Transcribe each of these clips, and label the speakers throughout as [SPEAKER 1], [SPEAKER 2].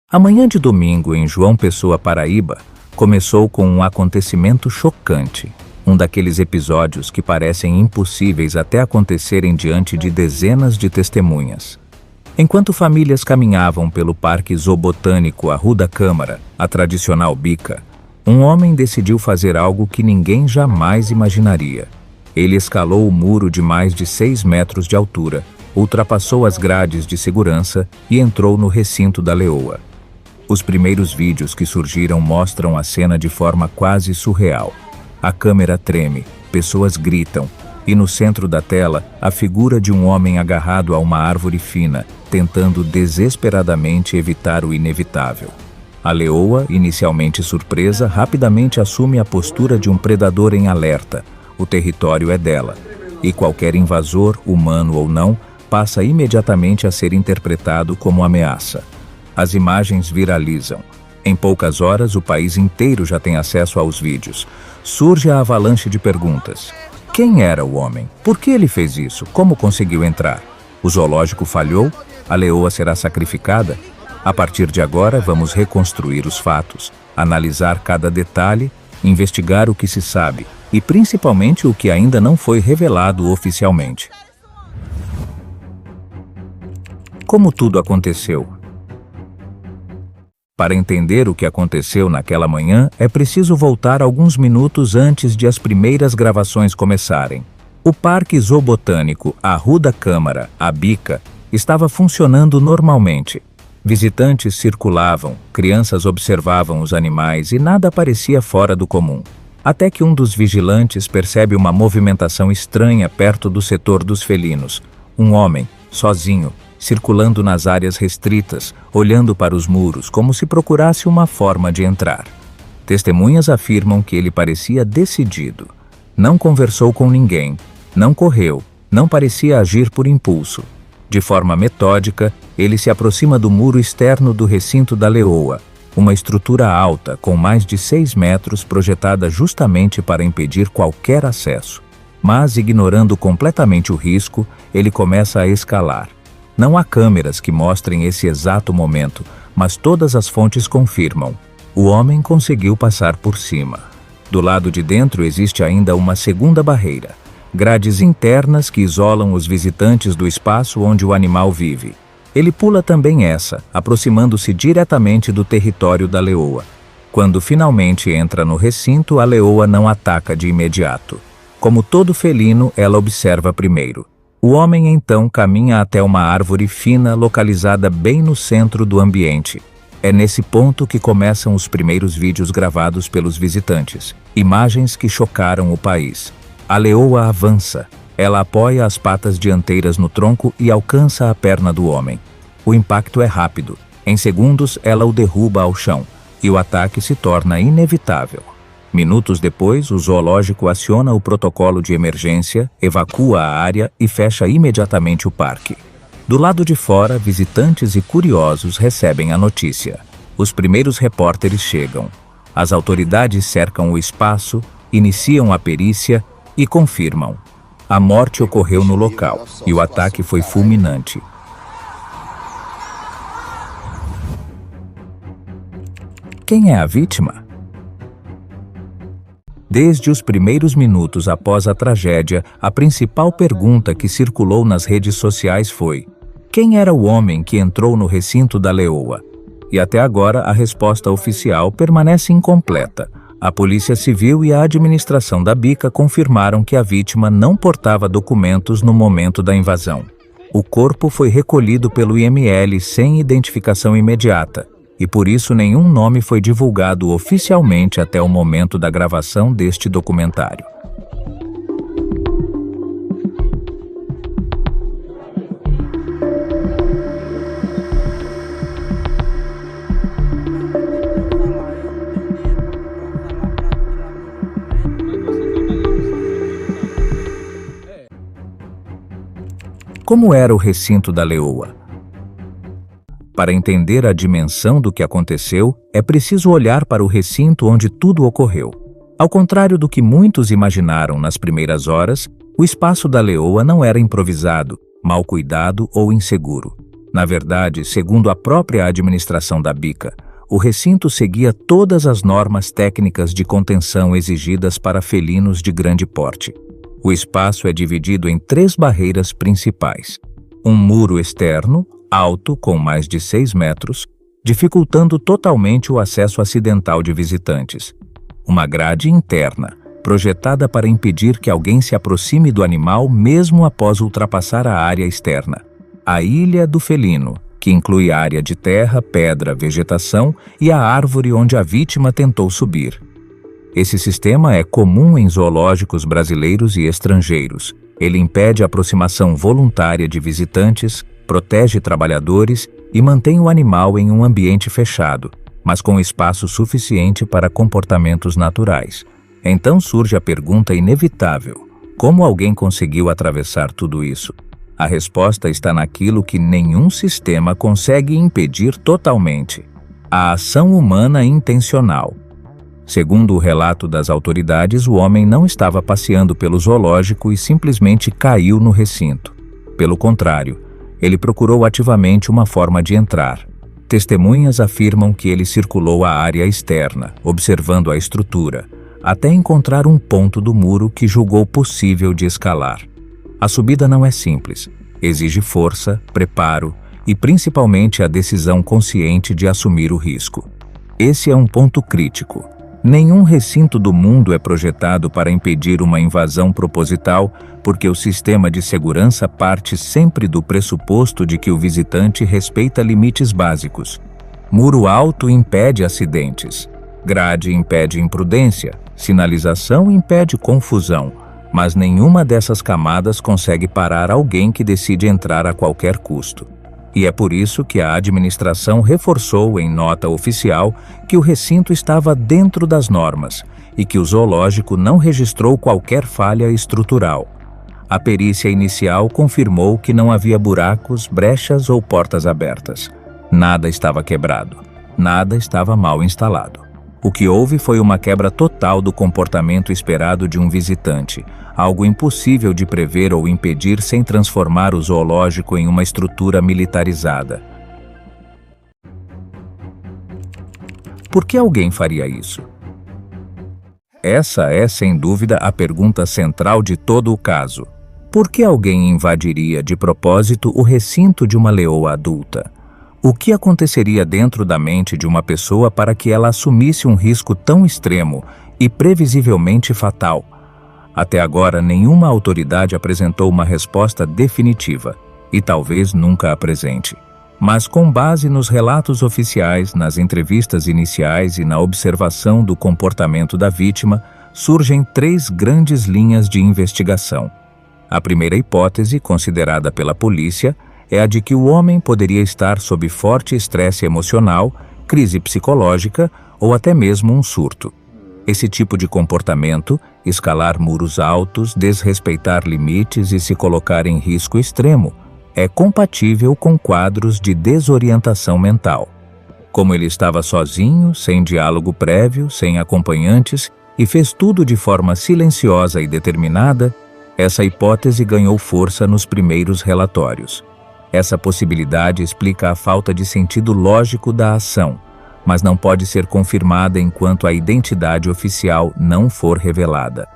[SPEAKER 1] A manhã de domingo em João Pessoa, Paraíba, começou com um acontecimento chocante. Um daqueles episódios que parecem impossíveis até acontecerem diante de dezenas de testemunhas. Enquanto famílias caminhavam pelo Parque Zoobotânico Arruda Câmara, a tradicional bica, um homem decidiu fazer algo que ninguém jamais imaginaria. Ele escalou o muro de mais de 6 metros de altura, ultrapassou as grades de segurança e entrou no recinto da leoa. Os primeiros vídeos que surgiram mostram a cena de forma quase surreal. A câmera treme, pessoas gritam, e no centro da tela, a figura de um homem agarrado a uma árvore fina, tentando desesperadamente evitar o inevitável. A leoa, inicialmente surpresa, rapidamente assume a postura de um predador em alerta. O território é dela, e qualquer invasor, humano ou não, passa imediatamente a ser interpretado como ameaça. As imagens viralizam. Em poucas horas, o país inteiro já tem acesso aos vídeos. Surge a avalanche de perguntas. Quem era o homem? Por que ele fez isso? Como conseguiu entrar? O zoológico falhou? A leoa será sacrificada? A partir de agora, vamos reconstruir os fatos, analisar cada detalhe, investigar o que se sabe e, principalmente, o que ainda não foi revelado oficialmente. Como tudo aconteceu? Para entender o que aconteceu naquela manhã, é preciso voltar alguns minutos antes de as primeiras gravações começarem. O Parque Zoobotânico Arruda Câmara, a Bica, estava funcionando normalmente. Visitantes circulavam, crianças observavam os animais e nada parecia fora do comum. Até que um dos vigilantes percebe uma movimentação estranha perto do setor dos felinos. Um homem, sozinho, circulando nas áreas restritas, olhando para os muros como se procurasse uma forma de entrar. Testemunhas afirmam que ele parecia decidido. Não conversou com ninguém, não correu, não parecia agir por impulso. De forma metódica, ele se aproxima do muro externo do recinto da leoa, uma estrutura alta com mais de 6 metros projetada justamente para impedir qualquer acesso. Mas, ignorando completamente o risco, ele começa a escalar. Não há câmeras que mostrem esse exato momento, mas todas as fontes confirmam. O homem conseguiu passar por cima. Do lado de dentro existe ainda uma segunda barreira, grades internas que isolam os visitantes do espaço onde o animal vive. Ele pula também essa, aproximando-se diretamente do território da leoa. Quando finalmente entra no recinto, a leoa não ataca de imediato. Como todo felino, ela observa primeiro. O homem então caminha até uma árvore fina localizada bem no centro do ambiente. É nesse ponto que começam os primeiros vídeos gravados pelos visitantes. Imagens que chocaram o país. A leoa avança. Ela apoia as patas dianteiras no tronco e alcança a perna do homem. O impacto é rápido. Em segundos, ela o derruba ao chão. E o ataque se torna inevitável. Minutos depois, o zoológico aciona o protocolo de emergência, evacua a área e fecha imediatamente o parque. Do lado de fora, visitantes e curiosos recebem a notícia. Os primeiros repórteres chegam. As autoridades cercam o espaço, iniciam a perícia e confirmam. A morte ocorreu no local e o ataque foi fulminante. Quem é a vítima? Desde os primeiros minutos após a tragédia, a principal pergunta que circulou nas redes sociais foi: quem era o homem que entrou no recinto da leoa? E até agora a resposta oficial permanece incompleta. A Polícia Civil e a administração da Bica confirmaram que a vítima não portava documentos no momento da invasão. O corpo foi recolhido pelo IML sem identificação imediata. E por isso nenhum nome foi divulgado oficialmente até o momento da gravação deste documentário. Como era o recinto da leoa? Para entender a dimensão do que aconteceu, é preciso olhar para o recinto onde tudo ocorreu. Ao contrário do que muitos imaginaram nas primeiras horas, o espaço da leoa não era improvisado, mal cuidado ou inseguro. Na verdade, segundo a própria administração da bica, o recinto seguia todas as normas técnicas de contenção exigidas para felinos de grande porte. O espaço é dividido em 3 barreiras principais. Um muro externo, alto, com mais de 6 metros, dificultando totalmente o acesso acidental de visitantes. Uma grade interna, projetada para impedir que alguém se aproxime do animal mesmo após ultrapassar a área externa. A ilha do felino, que inclui área de terra, pedra, vegetação e a árvore onde a vítima tentou subir. Esse sistema é comum em zoológicos brasileiros e estrangeiros. Ele impede a aproximação voluntária de visitantes, protege trabalhadores e mantém o animal em um ambiente fechado, mas com espaço suficiente para comportamentos naturais. Então surge a pergunta inevitável: como alguém conseguiu atravessar tudo isso? A resposta está naquilo que nenhum sistema consegue impedir totalmente: a ação humana intencional. Segundo o relato das autoridades, o homem não estava passeando pelo zoológico e simplesmente caiu no recinto. Pelo contrário, ele procurou ativamente uma forma de entrar. Testemunhas afirmam que ele circulou a área externa, observando a estrutura, até encontrar um ponto do muro que julgou possível de escalar. A subida não é simples, exige força, preparo e principalmente a decisão consciente de assumir o risco. Esse é um ponto crítico. Nenhum recinto do mundo é projetado para impedir uma invasão proposital, porque o sistema de segurança parte sempre do pressuposto de que o visitante respeita limites básicos. Muro alto impede acidentes, grade impede imprudência, sinalização impede confusão, mas nenhuma dessas camadas consegue parar alguém que decide entrar a qualquer custo. E é por isso que a administração reforçou em nota oficial que o recinto estava dentro das normas e que o zoológico não registrou qualquer falha estrutural. A perícia inicial confirmou que não havia buracos, brechas ou portas abertas. Nada estava quebrado, nada estava mal instalado. O que houve foi uma quebra total do comportamento esperado de um visitante, algo impossível de prever ou impedir sem transformar o zoológico em uma estrutura militarizada. Por que alguém faria isso? Essa é, sem dúvida, a pergunta central de todo o caso. Por que alguém invadiria de propósito o recinto de uma leoa adulta? O que aconteceria dentro da mente de uma pessoa para que ela assumisse um risco tão extremo e previsivelmente fatal? Até agora, nenhuma autoridade apresentou uma resposta definitiva, e talvez nunca apresente. Mas com base nos relatos oficiais, nas entrevistas iniciais e na observação do comportamento da vítima, surgem 3 grandes linhas de investigação. A primeira hipótese, considerada pela polícia, é a de que o homem poderia estar sob forte estresse emocional, crise psicológica ou até mesmo um surto. Esse tipo de comportamento, escalar muros altos, desrespeitar limites e se colocar em risco extremo, é compatível com quadros de desorientação mental. Como ele estava sozinho, sem diálogo prévio, sem acompanhantes e fez tudo de forma silenciosa e determinada, essa hipótese ganhou força nos primeiros relatórios. Essa possibilidade explica a falta de sentido lógico da ação, mas não pode ser confirmada enquanto a identidade oficial não for revelada.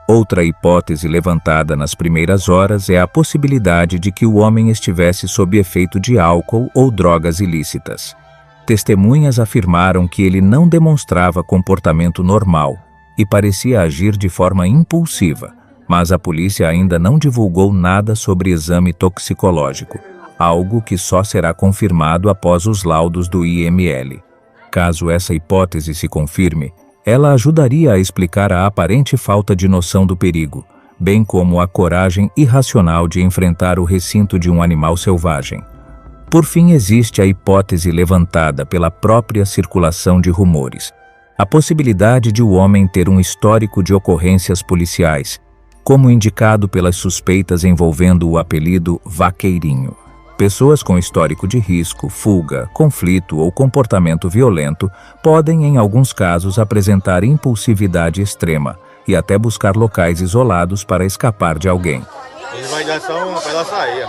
[SPEAKER 1] Outra hipótese levantada nas primeiras horas é a possibilidade de que o homem estivesse sob efeito de álcool ou drogas ilícitas. Testemunhas afirmaram que ele não demonstrava comportamento normal e parecia agir de forma impulsiva, mas a polícia ainda não divulgou nada sobre exame toxicológico, algo que só será confirmado após os laudos do IML. Caso essa hipótese se confirme, ela ajudaria a explicar a aparente falta de noção do perigo, bem como a coragem irracional de enfrentar o recinto de um animal selvagem. Por fim, existe a hipótese levantada pela própria circulação de rumores, a possibilidade de o homem ter um histórico de ocorrências policiais, como indicado pelas suspeitas envolvendo o apelido Vaqueirinho. Pessoas com histórico de risco, fuga, conflito ou comportamento violento podem, em alguns casos, apresentar impulsividade extrema e até buscar locais isolados para escapar de alguém.
[SPEAKER 2] Ele vai dar só uma pela saída.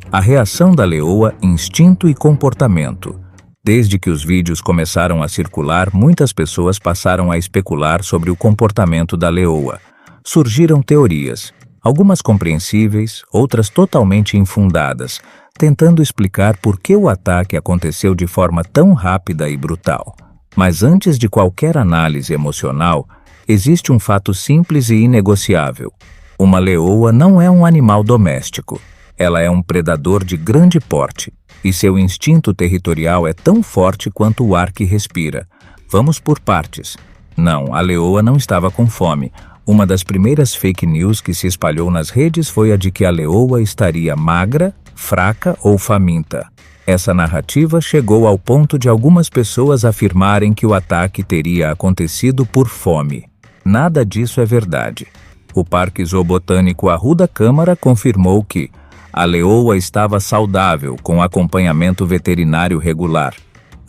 [SPEAKER 1] A reação da leoa, instinto e comportamento. Desde que os vídeos começaram a circular, muitas pessoas passaram a especular sobre o comportamento da leoa. Surgiram teorias, algumas compreensíveis, outras totalmente infundadas, tentando explicar por que o ataque aconteceu de forma tão rápida e brutal. Mas antes de qualquer análise emocional, existe um fato simples e inegociável. Uma leoa não é um animal doméstico. Ela é um predador de grande porte, e seu instinto territorial é tão forte quanto o ar que respira. Vamos por partes. Não, a leoa não estava com fome. Uma das primeiras fake news que se espalhou nas redes foi a de que a leoa estaria magra, fraca ou faminta. Essa narrativa chegou ao ponto de algumas pessoas afirmarem que o ataque teria acontecido por fome. Nada disso é verdade. O Parque Zoobotânico Arruda Câmara confirmou que a leoa estava saudável, com acompanhamento veterinário regular.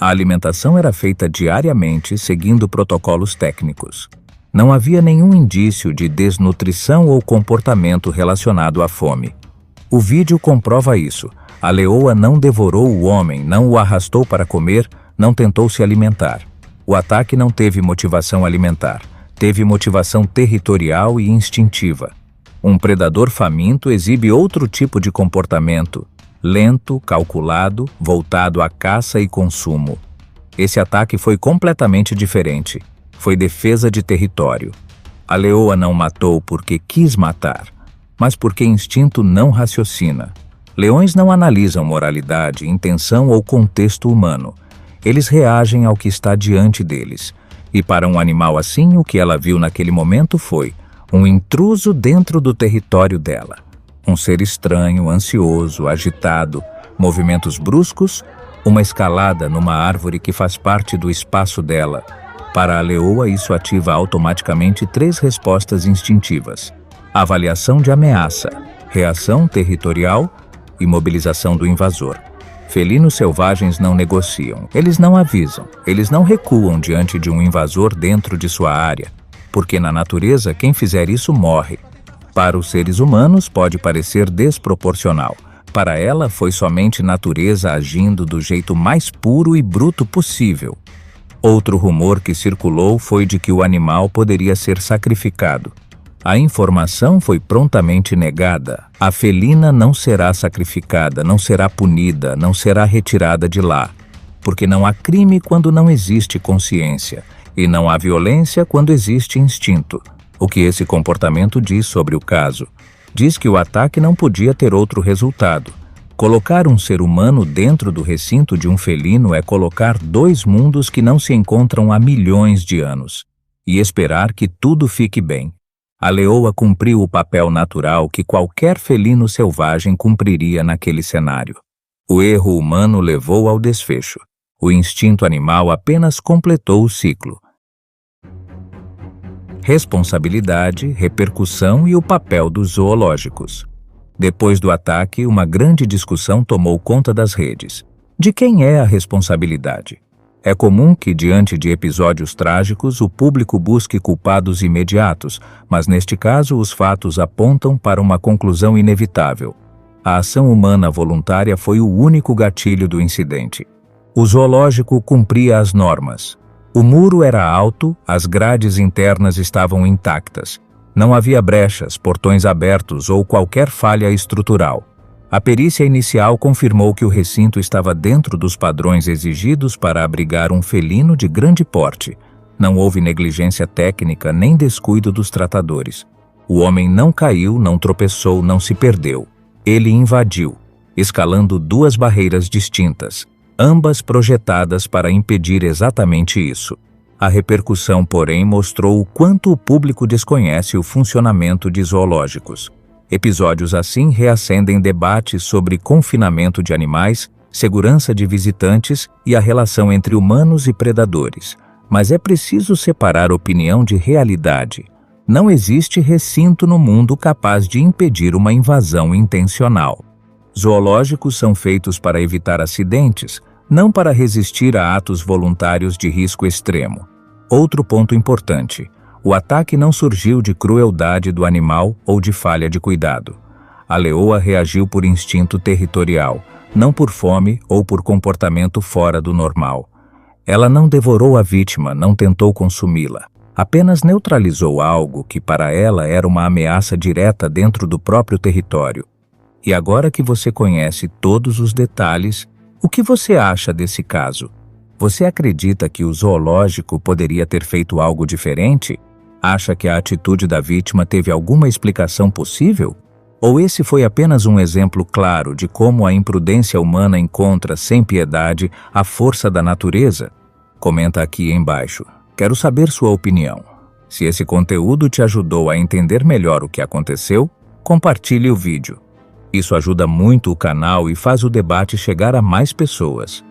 [SPEAKER 1] A alimentação era feita diariamente, seguindo protocolos técnicos. Não havia nenhum indício de desnutrição ou comportamento relacionado à fome. O vídeo comprova isso. A leoa não devorou o homem, não o arrastou para comer, não tentou se alimentar. O ataque não teve motivação alimentar, teve motivação territorial e instintiva. Um predador faminto exibe outro tipo de comportamento, lento, calculado, voltado à caça e consumo. Esse ataque foi completamente diferente. Foi defesa de território. A leoa não matou porque quis matar, mas porque instinto não raciocina. Leões não analisam moralidade, intenção ou contexto humano. Eles reagem ao que está diante deles. E para um animal assim, o que ela viu naquele momento foi um intruso dentro do território dela. Um ser estranho, ansioso, agitado, movimentos bruscos, uma escalada numa árvore que faz parte do espaço dela. Para a leoa, isso ativa automaticamente 3 respostas instintivas: avaliação de ameaça, reação territorial e mobilização do invasor. Felinos selvagens não negociam, eles não avisam, eles não recuam diante de um invasor dentro de sua área, porque na natureza quem fizer isso morre. Para os seres humanos pode parecer desproporcional. Para ela foi somente natureza agindo do jeito mais puro e bruto possível. Outro rumor que circulou foi de que o animal poderia ser sacrificado. A informação foi prontamente negada. A felina não será sacrificada, não será punida, não será retirada de lá, porque não há crime quando não existe consciência, e não há violência quando existe instinto. O que esse comportamento diz sobre o caso? Diz que o ataque não podia ter outro resultado. Colocar um ser humano dentro do recinto de um felino é colocar 2 mundos que não se encontram há milhões de anos, e esperar que tudo fique bem. A leoa cumpriu o papel natural que qualquer felino selvagem cumpriria naquele cenário. O erro humano levou ao desfecho. O instinto animal apenas completou o ciclo. Responsabilidade, repercussão e o papel dos zoológicos. Depois do ataque, uma grande discussão tomou conta das redes. De quem é a responsabilidade? É comum que, diante de episódios trágicos, o público busque culpados imediatos, mas neste caso os fatos apontam para uma conclusão inevitável. A ação humana voluntária foi o único gatilho do incidente. O zoológico cumpria as normas. O muro era alto, as grades internas estavam intactas. Não havia brechas, portões abertos ou qualquer falha estrutural. A perícia inicial confirmou que o recinto estava dentro dos padrões exigidos para abrigar um felino de grande porte. Não houve negligência técnica nem descuido dos tratadores. O homem não caiu, não tropeçou, não se perdeu. Ele invadiu, escalando 2 barreiras distintas, ambas projetadas para impedir exatamente isso. A repercussão, porém, mostrou o quanto o público desconhece o funcionamento de zoológicos. Episódios assim reacendem debates sobre confinamento de animais, segurança de visitantes e a relação entre humanos e predadores. Mas é preciso separar opinião de realidade. Não existe recinto no mundo capaz de impedir uma invasão intencional. Zoológicos são feitos para evitar acidentes, não para resistir a atos voluntários de risco extremo. Outro ponto importante: o ataque não surgiu de crueldade do animal ou de falha de cuidado. A leoa reagiu por instinto territorial, não por fome ou por comportamento fora do normal. Ela não devorou a vítima, não tentou consumi-la. Apenas neutralizou algo que para ela era uma ameaça direta dentro do próprio território. E agora que você conhece todos os detalhes, o que você acha desse caso? Você acredita que o zoológico poderia ter feito algo diferente? Acha que a atitude da vítima teve alguma explicação possível? Ou esse foi apenas um exemplo claro de como a imprudência humana encontra, sem piedade, a força da natureza? Comenta aqui embaixo. Quero saber sua opinião. Se esse conteúdo te ajudou a entender melhor o que aconteceu, compartilhe o vídeo. Isso ajuda muito o canal e faz o debate chegar a mais pessoas.